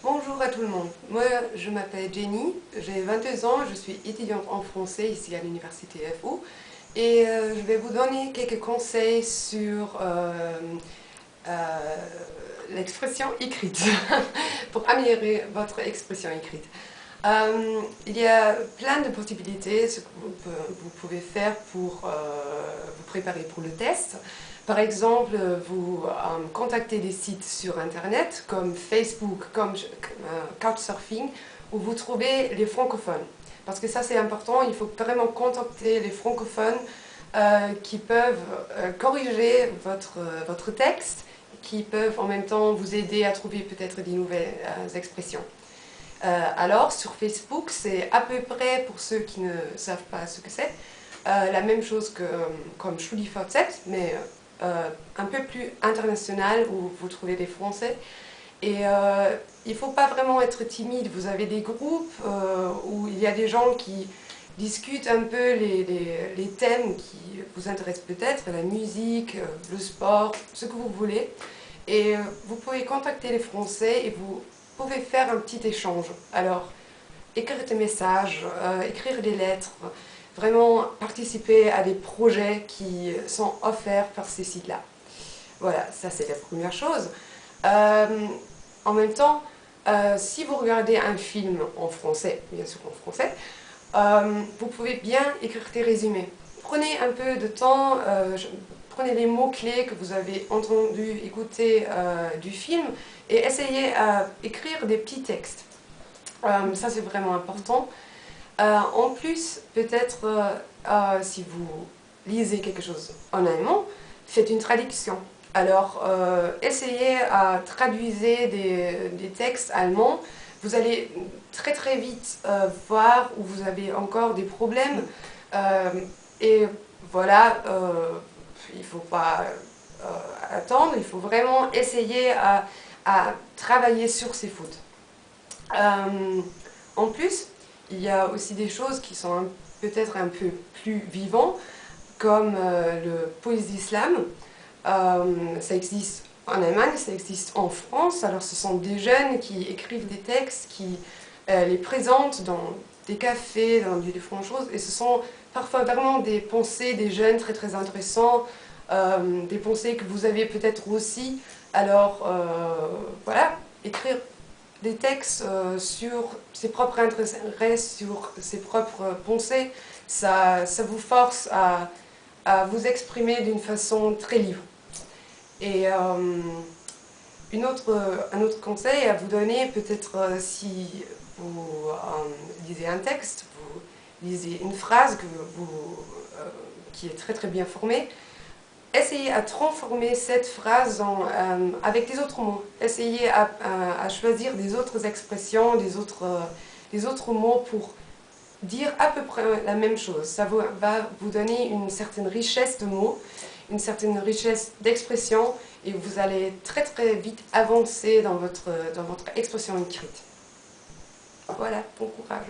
Bonjour à tout le monde, moi je m'appelle Jenny, j'ai 22 ans, je suis étudiante en français ici à l'université FO et je vais vous donner quelques conseils sur euh, l'expression écrite, pour améliorer votre expression écrite. Il y a plein de possibilités, ce que vous pouvez faire pour vous préparer pour le test. Par exemple, vous contactez des sites sur Internet comme Facebook, comme Couchsurfing, où vous trouvez les francophones. Parce que ça c'est important, il faut vraiment contacter les francophones qui peuvent corriger votre texte, qui peuvent en même temps vous aider à trouver peut-être des nouvelles expressions. Alors, sur Facebook, c'est à peu près, pour ceux qui ne savent pas ce que c'est, la même chose que comme StudiVZ, mais un peu plus international, où vous trouvez des Français. Et il ne faut pas vraiment être timide. Vous avez des groupes où il y a des gens qui discutent un peu les thèmes qui vous intéressent peut-être, la musique, le sport, ce que vous voulez. Et vous pouvez contacter les Français et vous pouvez faire un petit échange. Alors, écrire des messages, écrire des lettres, vraiment participer à des projets qui sont offerts par ces sites-là. Voilà, ça c'est la première chose. En même temps, si vous regardez un film en français, bien sûr en français, vous pouvez bien écrire des résumés. Prenez un peu de temps, prenez les mots-clés que vous avez entendus, écoutés du film et essayez à écrire des petits textes. Ça c'est vraiment important. En plus, peut-être si vous lisez quelque chose en allemand, faites une traduction. Alors, essayez à traduire des textes allemands. Vous allez très très vite voir où vous avez encore des problèmes. Et voilà, il ne faut pas attendre, il faut vraiment essayer à travailler sur ces fautes. En plus, il y a aussi des choses qui sont peut-être un peu plus vivantes, comme le poésie slam. Ça existe en Allemagne, ça existe en France. Alors ce sont des jeunes qui écrivent des textes, qui les présentent dans des cafés, dans des différentes choses. Et ce sont parfois vraiment des pensées des jeunes très très intéressants, des pensées que vous avez peut-être aussi. Alors voilà, écrire des textes sur ses propres intérêts, sur ses propres pensées, ça vous force à vous exprimer d'une façon très libre. Et un autre conseil à vous donner, peut-être si vous lisez un texte, vous lisez une phrase qui est très très bien formée, essayez à transformer cette phrase avec des autres mots. Essayez à choisir des autres expressions, des autres mots pour dire à peu près la même chose. Ça va vous donner une certaine richesse de mots, une certaine richesse d'expression et vous allez très très vite avancer dans votre expression écrite. Voilà, bon courage.